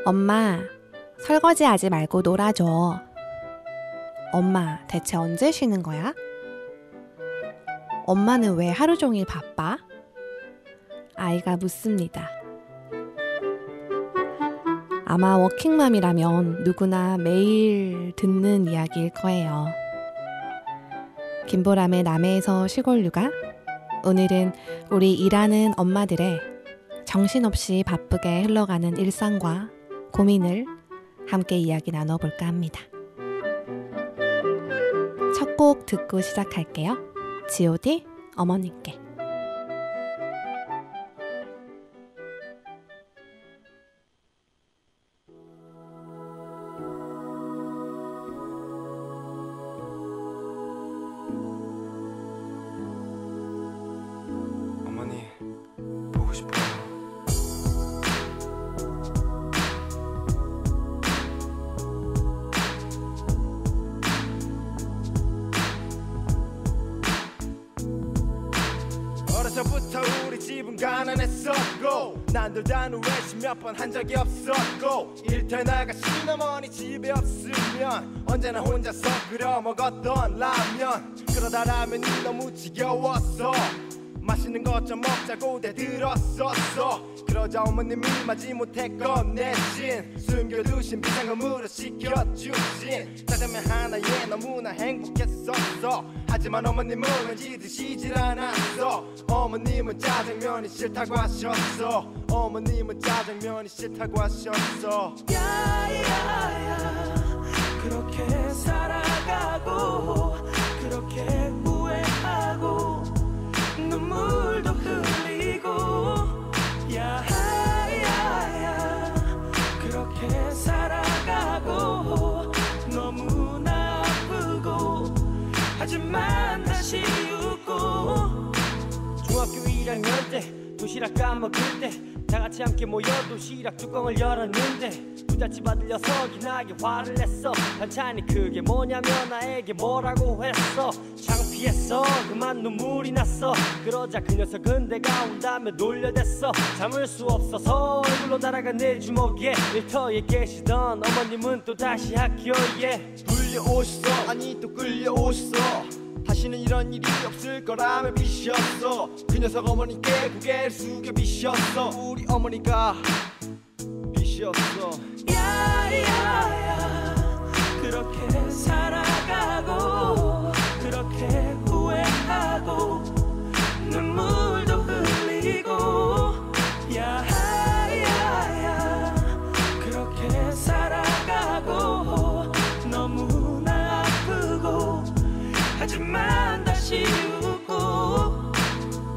엄마, 설거지하지 말고 놀아줘. 엄마, 대체 언제 쉬는 거야? 엄마는 왜 하루 종일 바빠? 아이가 묻습니다. 아마 워킹맘이라면 누구나 매일 듣는 이야기일 거예요. 김보람의 남해에서 시골 육아. 오늘은 우리 일하는 엄마들의 정신없이 바쁘게 흘러가는 일상과 고민을 함께 이야기 나눠볼까 합니다. 첫 곡 듣고 시작할게요. G.O.D 어머님께. 어머니 보고 싶어요. 어려서부터 우리 집은 가난했었고 난들단 외식 몇 번 한 적이 없었고 일터에 나가신 어머니 집에 없으면 언제나 혼자서 끓여 먹었던 라면. 그러다 라면이 너무 지겨웠어. 맛있는 것 좀 먹자고 대들었었어. 그러자 어머님이 마지못해 꺼내신 숨겨두신 비상금으로 시켜주신 짜장면 하나에 너무나 행복했었어. 하지만 어머님은 왠지 드시질 않았어. 어머님은 짜장면이 싫다고 하셨어. 어머님은 짜장면이 싫다고 하셨어. 야야야 그렇게 살아가고 그렇게 후회하고 눈물도 흘리고 야야야 그렇게 살아가고 너무나 아프고 하지만 다시 웃고 중학교 1학년 때 도시락 까먹을 때 다같이 함께 모여 도시락 뚜껑을 열었는데 부잣집 아들 녀석이 나게 화를 냈어. 반찬이 그게 뭐냐며 나에게 뭐라고 했어. 창피했어. 그만 눈물이 났어. 그러자 그 녀석은 내가 온다며 놀려댔어. 참을 수 없어서 얼굴로 날아간 내 주먹에 일터에 계시던 어머님은 또 다시 학교에 불려오셨어. 아니 또 끌려오셨어. 다시는 이런 일이 없을 거라며 비셨어. 그 녀석 어머니께 고개를 숙여 비셨어. 우리 어머니가 비셨어. 야야야 그렇게 살아가고 그렇게 후회하고 눈물도 흘리고 야야야 그렇게 살아가고 너무나 아프고 하지만 다시 웃고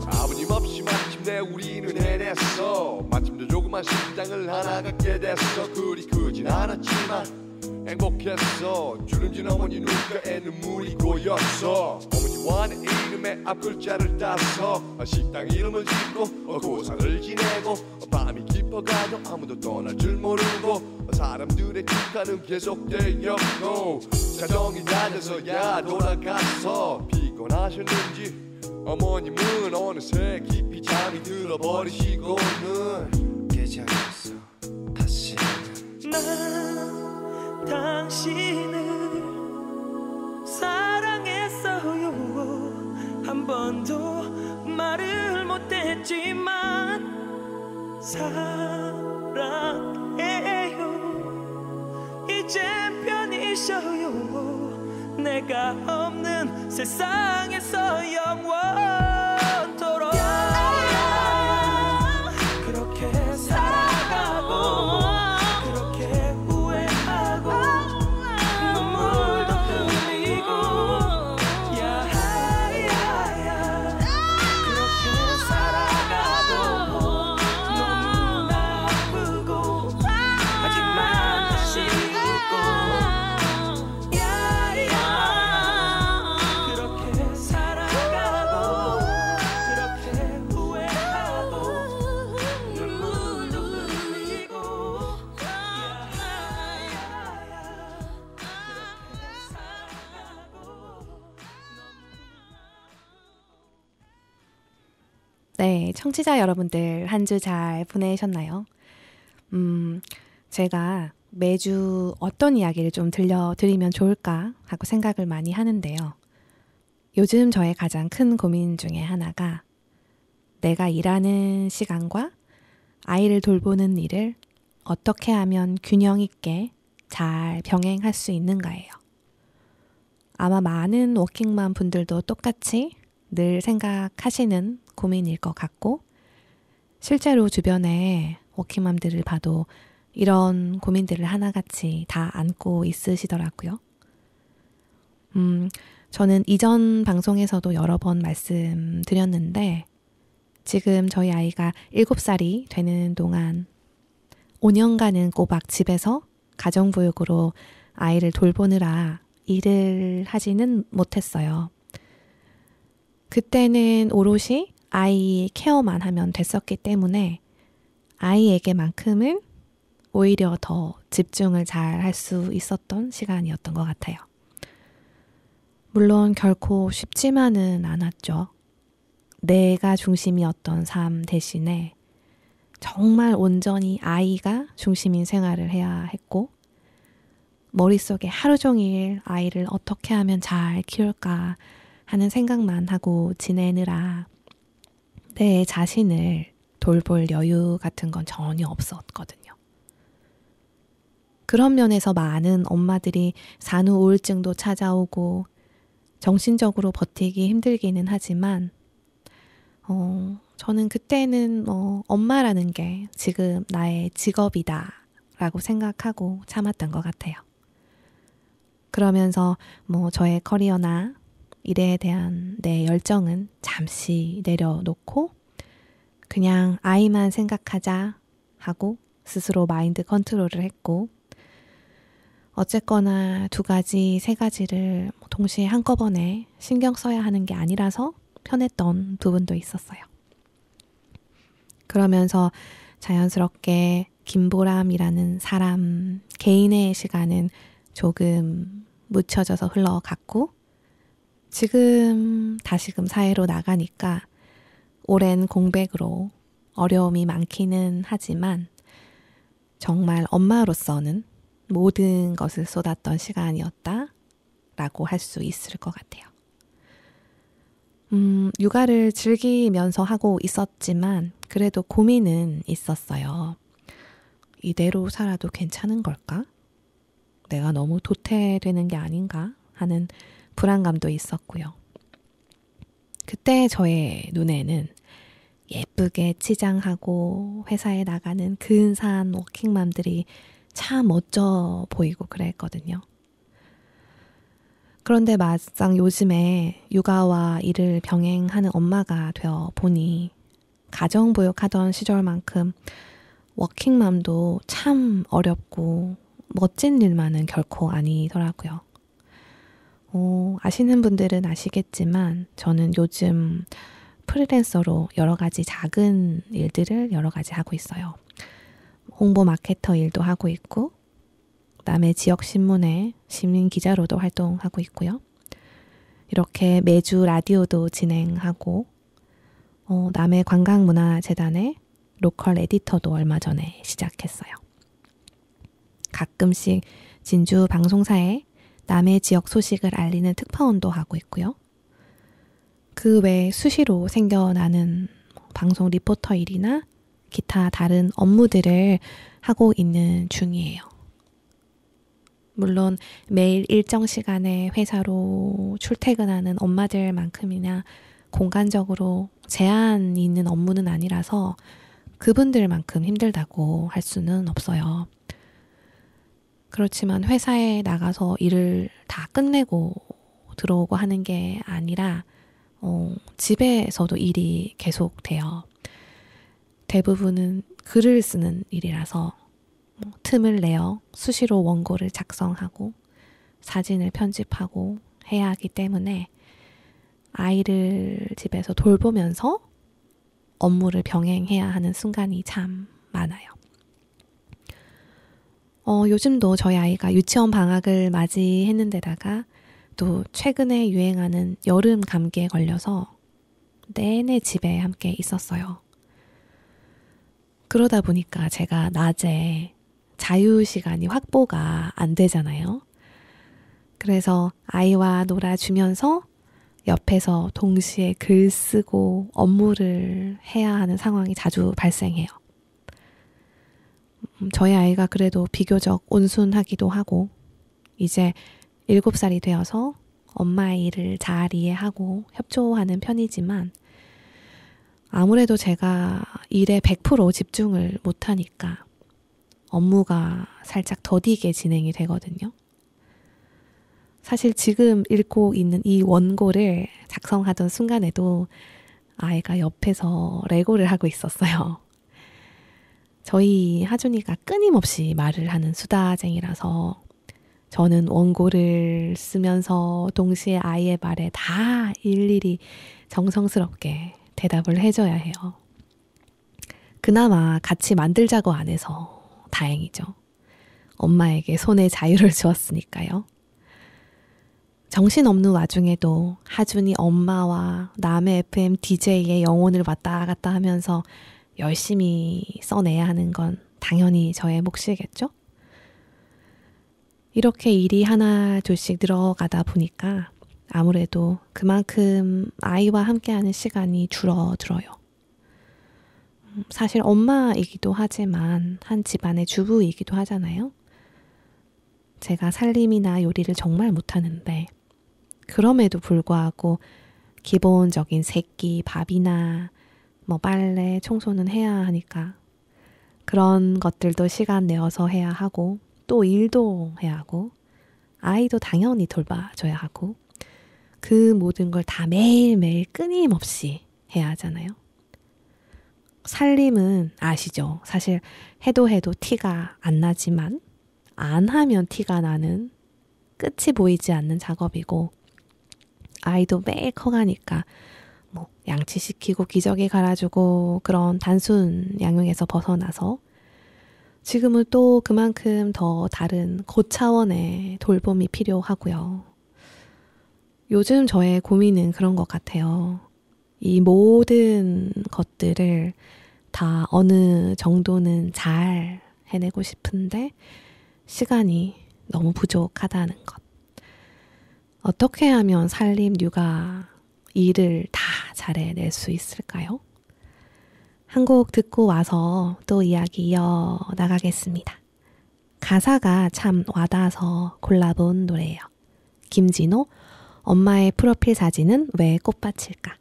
아버님 없이 마침내 우리는 해냈어. 마침내 조그만 식당을 하나 갖게 됐어. 그리 크진 않았지만 행복했어. 주름진 어머니 눈가에 눈물이 고였어. 어머니와 내 이름의 앞글자를 따서 식당 이름을 짓고 고상을 지내고 밤이 깊어가도 아무도 떠날 줄 모르고 사람들의 축하는 계속되었고 자정이 낮아서야 돌아가서 피곤하셨는지 어머님은 어느새 깊이 잠이 들어버리시고는 깨지 않았어. 다시는 난 당신을 사랑했어요. 한 번도 말을 못했지만 사랑해요. 이젠 편히 쉬어요. 내가 없는 세상에서 영원토록 그렇게 살아가고 그렇게 후회하고 눈물도 흘리고 야야야 그렇게 살아가고 너무나 아프고 하지만 다시 웃고 네, 청취자 여러분들 한 주 잘 보내셨나요? 제가 매주 어떤 이야기를 좀 들려드리면 좋을까 하고 생각을 많이 하는데요. 요즘 저의 가장 큰 고민 중에 하나가 내가 일하는 시간과 아이를 돌보는 일을 어떻게 하면 균형 있게 잘 병행할 수 있는가예요. 아마 많은 워킹맘 분들도 똑같이 늘 생각하시는 고민일 것 같고 실제로 주변에 워킹맘들을 봐도 이런 고민들을 하나같이 다 안고 있으시더라고요. 저는 이전 방송에서도 여러 번 말씀드렸는데 지금 저희 아이가 7살이 되는 동안 5년간은 꼬박 집에서 가정보육으로 아이를 돌보느라 일을 하지는 못했어요. 그때는 오롯이 아이 케어만 하면 됐었기 때문에 아이에게만큼은 오히려 더 집중을 잘 할 수 있었던 시간이었던 것 같아요. 물론 결코 쉽지만은 않았죠. 내가 중심이었던 삶 대신에 정말 온전히 아이가 중심인 생활을 해야 했고 머릿속에 하루 종일 아이를 어떻게 하면 잘 키울까 하는 생각만 하고 지내느라 내 자신을 돌볼 여유 같은 건 전혀 없었거든요. 그런 면에서 많은 엄마들이 산후 우울증도 찾아오고 정신적으로 버티기 힘들기는 하지만 저는 그때는 엄마라는 게 지금 나의 직업이다 라고 생각하고 참았던 것 같아요. 그러면서 저의 커리어나 일에 대한 내 열정은 잠시 내려놓고 그냥 아이만 생각하자 하고 스스로 마인드 컨트롤을 했고 어쨌거나 2가지, 3가지를 동시에 한꺼번에 신경 써야 하는 게 아니라서 편했던 부분도 있었어요. 그러면서 자연스럽게 김보람이라는 사람 개인의 시간은 조금 묻혀져서 흘러갔고 지금 다시금 사회로 나가니까 오랜 공백으로 어려움이 많기는 하지만 정말 엄마로서는 모든 것을 쏟았던 시간이었다라고 할 수 있을 것 같아요. 육아를 즐기면서 하고 있었지만 그래도 고민은 있었어요. 이대로 살아도 괜찮은 걸까? 내가 너무 도태되는 게 아닌가 하는 불안감도 있었고요. 그때 저의 눈에는 예쁘게 치장하고 회사에 나가는 근사한 워킹맘들이 참 멋져 보이고 그랬거든요. 그런데 막상 요즘에 육아와 일을 병행하는 엄마가 되어 보니 가정보육하던 시절만큼 워킹맘도 참 어렵고 멋진 일만은 결코 아니더라고요. 아시는 분들은 아시겠지만 저는 요즘 프리랜서로 여러 가지 작은 일들을 여러 가지 하고 있어요. 홍보 마케터 일도 하고 있고 남의 지역신문에 시민기자로도 활동하고 있고요. 이렇게 매주 라디오도 진행하고 남의 관광문화재단의 로컬 에디터도 얼마 전에 시작했어요. 가끔씩 진주 방송사에 남의 지역 소식을 알리는 특파원도 하고 있고요. 그 외에 수시로 생겨나는 방송 리포터 일이나 기타 다른 업무들을 하고 있는 중이에요. 물론 매일 일정 시간에 회사로 출퇴근하는 엄마들만큼이나 공간적으로 제한이 있는 업무는 아니라서 그분들만큼 힘들다고 할 수는 없어요. 그렇지만 회사에 나가서 일을 다 끝내고 들어오고 하는 게 아니라 집에서도 일이 계속돼요. 대부분은 글을 쓰는 일이라서 틈을 내어 수시로 원고를 작성하고 사진을 편집하고 해야 하기 때문에 아이를 집에서 돌보면서 업무를 병행해야 하는 순간이 참 많아요. 요즘도 저희 아이가 유치원 방학을 맞이했는데다가 또 최근에 유행하는 여름 감기에 걸려서 내내 집에 함께 있었어요. 그러다 보니까 제가 낮에 자유시간이 확보가 안 되잖아요. 그래서 아이와 놀아주면서 옆에서 동시에 글 쓰고 업무를 해야 하는 상황이 자주 발생해요. 저희 아이가 그래도 비교적 온순하기도 하고 이제 7살이 되어서 엄마의 일을 잘 이해하고 협조하는 편이지만 아무래도 제가 일에 100% 집중을 못하니까 업무가 살짝 더디게 진행이 되거든요. 사실 지금 읽고 있는 이 원고를 작성하던 순간에도 아이가 옆에서 레고를 하고 있었어요. 저희 하준이가 끊임없이 말을 하는 수다쟁이라서 저는 원고를 쓰면서 동시에 아이의 말에 다 일일이 정성스럽게 대답을 해줘야 해요. 그나마 같이 만들자고 안 해서 다행이죠. 엄마에게 손의 자유를 주었으니까요. 정신없는 와중에도 하준이 엄마와 남의 FM DJ의 영혼을 왔다 갔다 하면서 열심히 써내야 하는 건 당연히 저의 몫이겠죠? 이렇게 일이 하나 둘씩 늘어가다 보니까 아무래도 그만큼 아이와 함께하는 시간이 줄어들어요. 사실 엄마이기도 하지만 한 집안의 주부이기도 하잖아요. 제가 살림이나 요리를 정말 못하는데 그럼에도 불구하고 기본적인 세끼, 밥이나 빨래, 청소는 해야 하니까 그런 것들도 시간 내어서 해야 하고 또 일도 해야 하고 아이도 당연히 돌봐줘야 하고 그 모든 걸 다 매일매일 끊임없이 해야 하잖아요. 살림은 아시죠? 사실 해도 티가 안 나지만 안 하면 티가 나는 끝이 보이지 않는 작업이고 아이도 매일 커가니까 양치시키고 기저귀 갈아주고 그런 단순 양육에서 벗어나서 지금은 또 그만큼 더 다른 고차원의 돌봄이 필요하고요. 요즘 저의 고민은 그런 것 같아요. 이 모든 것들을 다 어느 정도는 잘 해내고 싶은데 시간이 너무 부족하다는 것. 어떻게 하면 살림, 육아, 일을 다 잘해낼 수 있을까요? 한 곡 듣고 와서 또 이야기 이어나가겠습니다. 가사가 참 와닿아서 골라본 노래예요. 김진호, 엄마의 프로필 사진은 왜 꽃밭일까?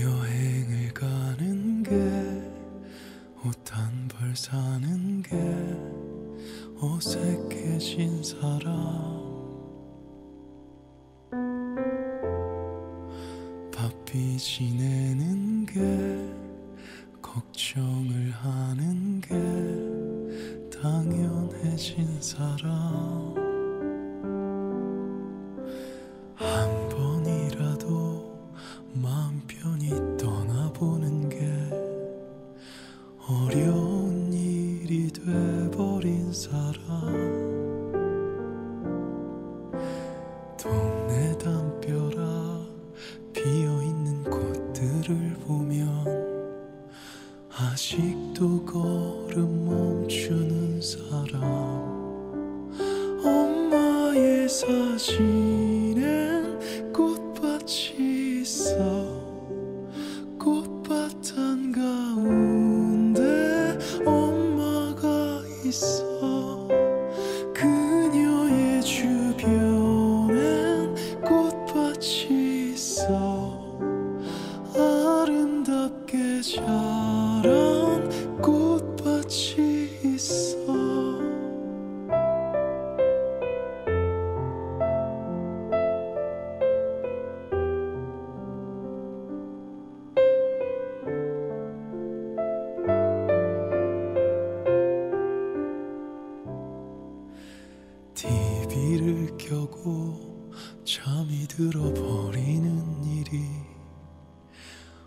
여행을 가는 게 옷 한 벌 사는 게 어색해진 사람 바삐 지내는 게 걱정을 하는 게 당연해진 사람 한 번이라도 마음 편히 떠나보는 게 어려운 일이 돼버린 사람 동네 담벼락 피어있는 꽃들을 보면 아직도 걸음 멈추는 사람 엄마의 사진엔 꽃밭이 있어 꽃밭 한가운데 엄마가 있어 그녀의 주변엔 꽃밭이 있어 아름답게 자란 꽃밭이 있어 TV를 켜고 잠이 들어버리는 일이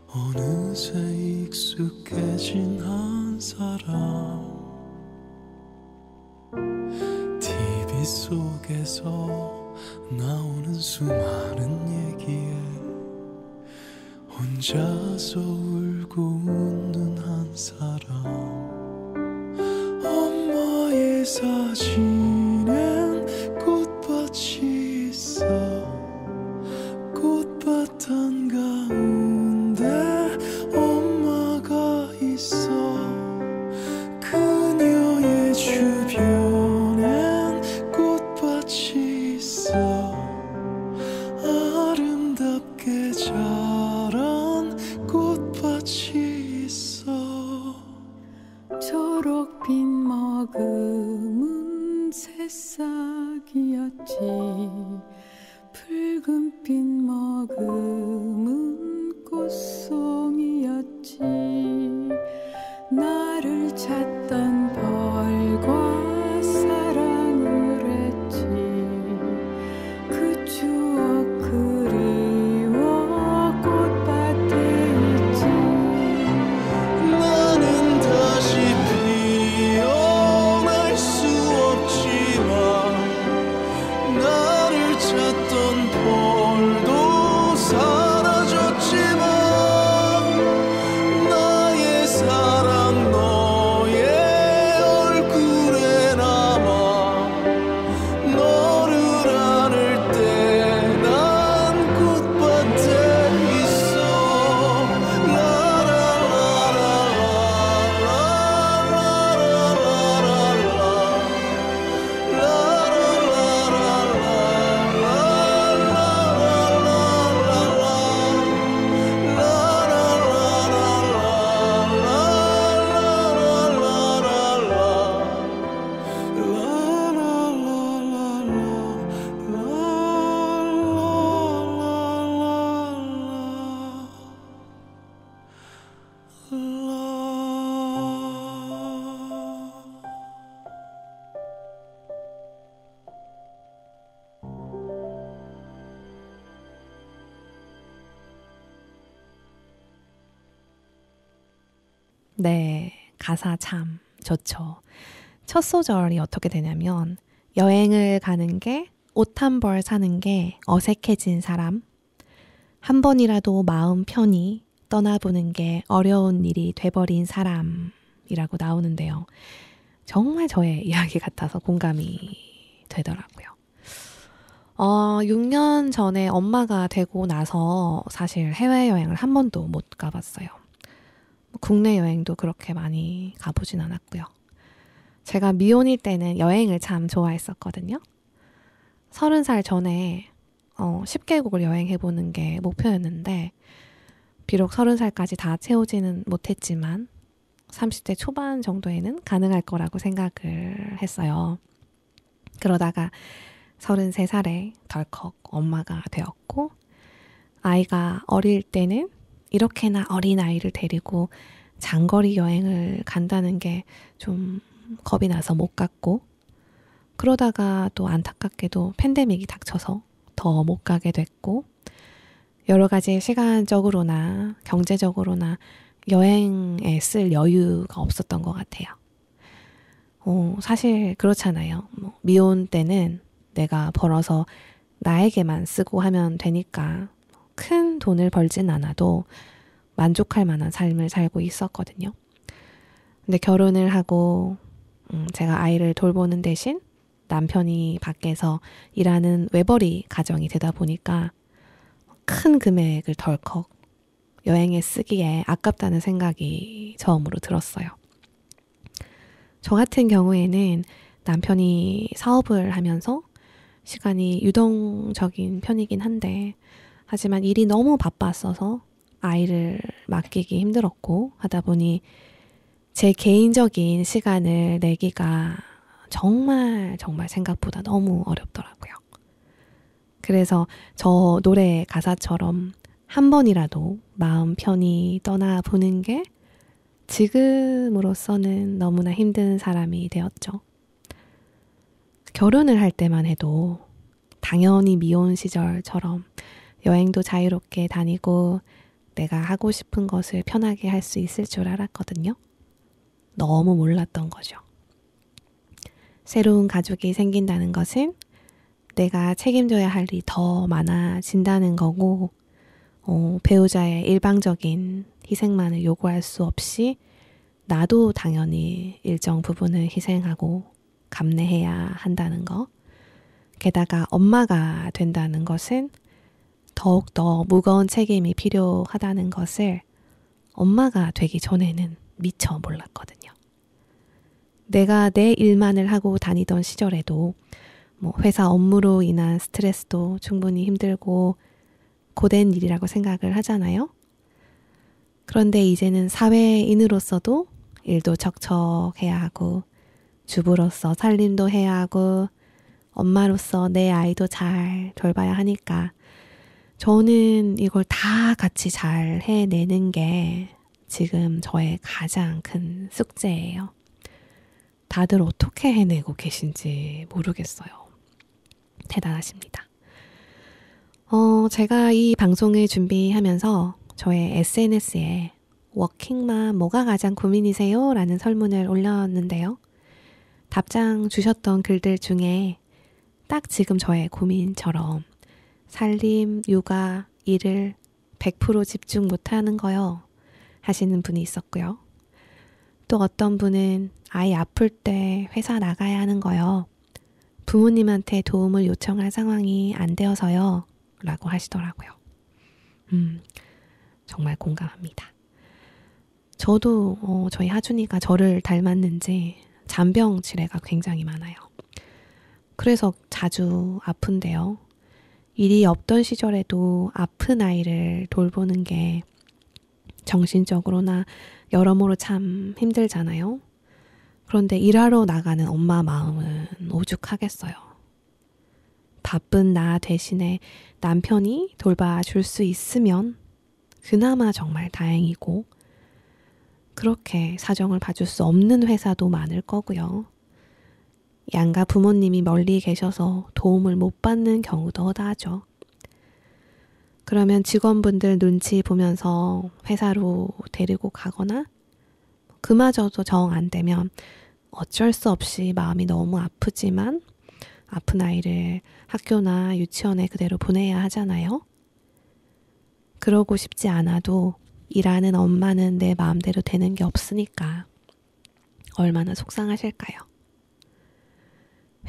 어느새 익숙해진 한 사람 TV 속에서 나오는 수많은 얘기에 혼자서 울고 웃는 한 사람 엄마의 사진엔 꽃밭이 있어 꽃밭 한가운데 엄마가 있어 그녀의 주변엔 꽃밭이 있어 아름답게 자란 꽃밭이 있어 초록빛 머금은 새싹이었지 붉은빛 머금은 꽃송이였지 나를 찾던 벌과 사랑을 했지 그 추억 그리워 꽃밭에 있지 나는 다시 피어날 수 없지만 나를 찾던 벌도 사라졌지만 나의 사랑 너의 얼굴에 남아 너를 안을 때 난 꽃밭에 있어 네, 가사 참 좋죠. 첫 소절이 어떻게 되냐면 여행을 가는 게 옷 한 벌 사는 게 어색해진 사람 한 번이라도 마음 편히 떠나보는 게 어려운 일이 돼버린 사람이라고 나오는데요. 정말 저의 이야기 같아서 공감이 되더라고요. 6년 전에 엄마가 되고 나서 사실 해외여행을 한 번도 못 가봤어요. 국내 여행도 그렇게 많이 가보진 않았고요. 제가 미혼일 때는 여행을 참 좋아했었거든요. 30살 전에 10개국을 여행해보는 게 목표였는데 비록 30살까지 다 채우지는 못했지만 30대 초반 정도에는 가능할 거라고 생각을 했어요. 그러다가 33살에 덜컥 엄마가 되었고 아이가 어릴 때는 이렇게나 어린 아이를 데리고 장거리 여행을 간다는 게 좀 겁이 나서 못 갔고 그러다가 또 안타깝게도 팬데믹이 닥쳐서 더 못 가게 됐고 여러 가지 시간적으로나 경제적으로나 여행에 쓸 여유가 없었던 것 같아요. 사실 그렇잖아요. 미혼 때는 내가 벌어서 나에게만 쓰고 하면 되니까 큰 돈을 벌진 않아도 만족할 만한 삶을 살고 있었거든요. 근데 결혼을 하고 제가 아이를 돌보는 대신 남편이 밖에서 일하는 외벌이 가정이 되다 보니까 큰 금액을 덜컥 여행에 쓰기에 아깝다는 생각이 처음으로 들었어요. 저 같은 경우에는 남편이 사업을 하면서 시간이 유동적인 편이긴 한데 하지만 일이 너무 바빴어서 아이를 맡기기 힘들었고 하다 보니 제 개인적인 시간을 내기가 정말 생각보다 너무 어렵더라고요. 그래서 저 노래 가사처럼 한 번이라도 마음 편히 떠나보는 게 지금으로서는 너무나 힘든 사람이 되었죠. 결혼을 할 때만 해도 당연히 미혼 시절처럼 여행도 자유롭게 다니고 내가 하고 싶은 것을 편하게 할 수 있을 줄 알았거든요. 너무 몰랐던 거죠. 새로운 가족이 생긴다는 것은 내가 책임져야 할 일이 더 많아진다는 거고, 배우자의 일방적인 희생만을 요구할 수 없이 나도 당연히 일정 부분을 희생하고 감내해야 한다는 거. 게다가 엄마가 된다는 것은 더욱더 무거운 책임이 필요하다는 것을 엄마가 되기 전에는 미처 몰랐거든요. 내가 내 일만을 하고 다니던 시절에도 회사 업무로 인한 스트레스도 충분히 힘들고 고된 일이라고 생각을 하잖아요. 그런데 이제는 사회인으로서도 일도 척척해야 하고, 주부로서 살림도 해야 하고, 엄마로서 내 아이도 잘 돌봐야 하니까 저는 이걸 다 같이 잘 해내는 게 지금 저의 가장 큰 숙제예요. 다들 어떻게 해내고 계신지 모르겠어요. 대단하십니다. 제가 이 방송을 준비하면서 저의 SNS에 워킹맘 뭐가 가장 고민이세요? 라는 설문을 올렸는데요. 답장 주셨던 글들 중에 딱 지금 저의 고민처럼 살림, 육아, 일을 100% 집중 못하는 거요 하시는 분이 있었고요. 또 어떤 분은 아이 아플 때 회사 나가야 하는 거요. 부모님한테 도움을 요청할 상황이 안 되어서요. 라고 하시더라고요. 정말 공감합니다. 저도 저희 하준이가 저를 닮았는지 잔병 치레가 굉장히 많아요. 그래서 자주 아픈데요. 일이 없던 시절에도 아픈 아이를 돌보는 게 정신적으로나 여러모로 참 힘들잖아요. 그런데 일하러 나가는 엄마 마음은 오죽하겠어요. 바쁜 나 대신에 남편이 돌봐줄 수 있으면 그나마 정말 다행이고, 그렇게 사정을 봐줄 수 없는 회사도 많을 거고요. 양가 부모님이 멀리 계셔서 도움을 못 받는 경우도 허다하죠. 그러면 직원분들 눈치 보면서 회사로 데리고 가거나 그마저도 정 안 되면 어쩔 수 없이 마음이 너무 아프지만 아픈 아이를 학교나 유치원에 그대로 보내야 하잖아요. 그러고 싶지 않아도 일하는 엄마는 내 마음대로 되는 게 없으니까 얼마나 속상하실까요?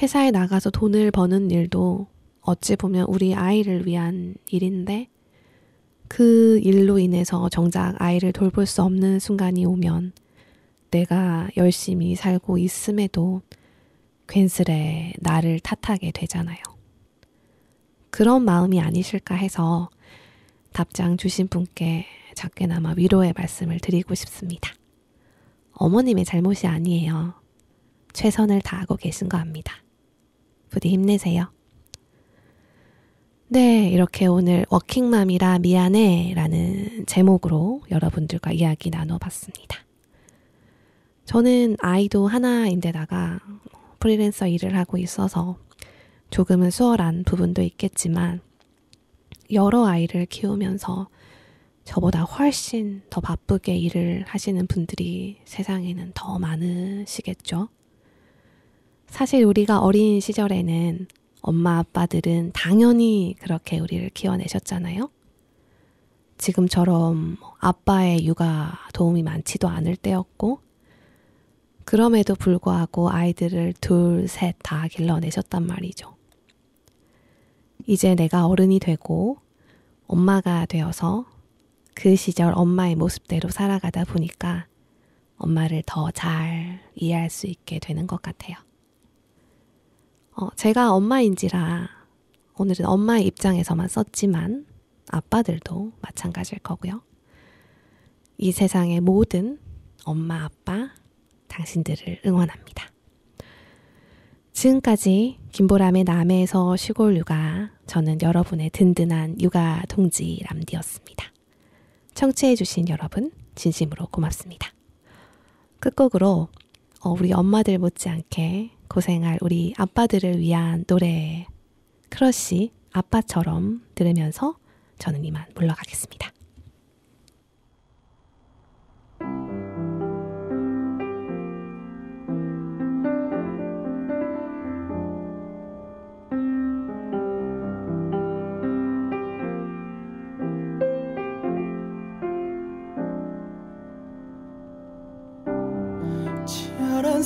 회사에 나가서 돈을 버는 일도 어찌 보면 우리 아이를 위한 일인데, 그 일로 인해서 정작 아이를 돌볼 수 없는 순간이 오면 내가 열심히 살고 있음에도 괜스레 나를 탓하게 되잖아요. 그런 마음이 아니실까 해서 답장 주신 분께 작게나마 위로의 말씀을 드리고 싶습니다. 어머님의 잘못이 아니에요. 최선을 다하고 계신 거 압니다. 부디 힘내세요. 네, 이렇게 오늘 워킹맘이라 미안해 라는 제목으로 여러분들과 이야기 나눠봤습니다. 저는 아이도 하나인데다가 프리랜서 일을 하고 있어서 조금은 수월한 부분도 있겠지만, 여러 아이를 키우면서 저보다 훨씬 더 바쁘게 일을 하시는 분들이 세상에는 더 많으시겠죠. 사실 우리가 어린 시절에는 엄마 아빠들은 당연히 그렇게 우리를 키워내셨잖아요. 지금처럼 아빠의 육아 도움이 많지도 않을 때였고, 그럼에도 불구하고 아이들을 둘, 셋 다 길러내셨단 말이죠. 이제 내가 어른이 되고 엄마가 되어서 그 시절 엄마의 모습대로 살아가다 보니까 엄마를 더 잘 이해할 수 있게 되는 것 같아요. 제가 엄마인지라 오늘은 엄마의 입장에서만 썼지만 아빠들도 마찬가지일 거고요. 이 세상의 모든 엄마, 아빠, 당신들을 응원합니다. 지금까지 김보람의 남해에서 시골 육아, 저는 여러분의 든든한 육아 동지 람디였습니다. 청취해주신 여러분 진심으로 고맙습니다. 끝곡으로 우리 엄마들 못지않게 고생할 우리 아빠들을 위한 노래 크러쉬 아빠처럼 들으면서 저는 이만 물러가겠습니다.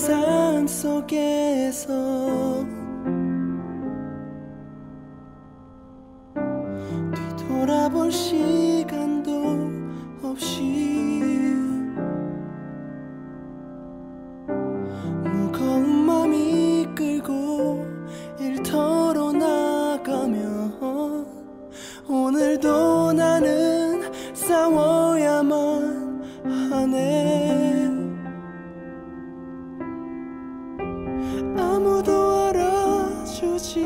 삶 속에서 뒤돌아볼 시간도 없이 무거운 맘 이끌고 일터로 나가면 오늘도 나는 싸워야만 하네. 아무도 알아주지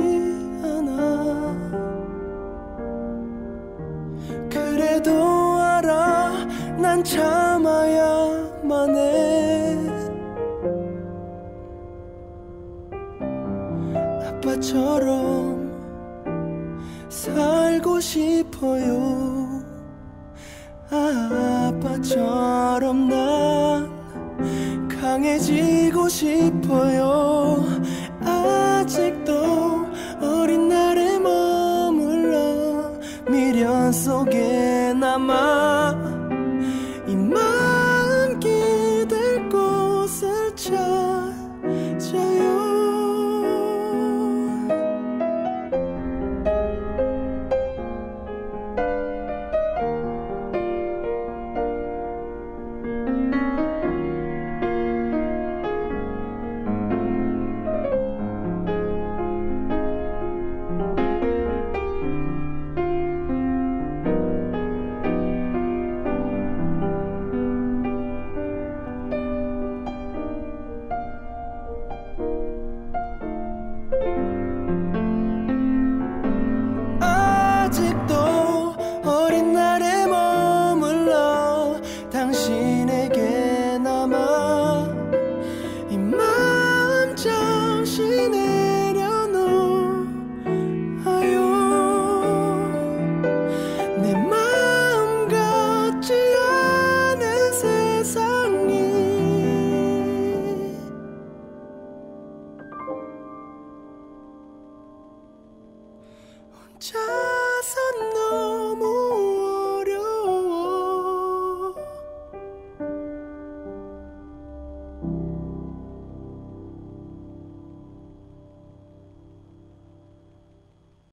않아. 그래도 알아 난 참아야만 해. 아빠처럼 살고 싶어요. 아빠처럼 난 강해지고 싶어요. 아직도 어린 날에 머물러 미련 속에 남아 이 마음 기댈 곳을 찾아요. 혼자서 너무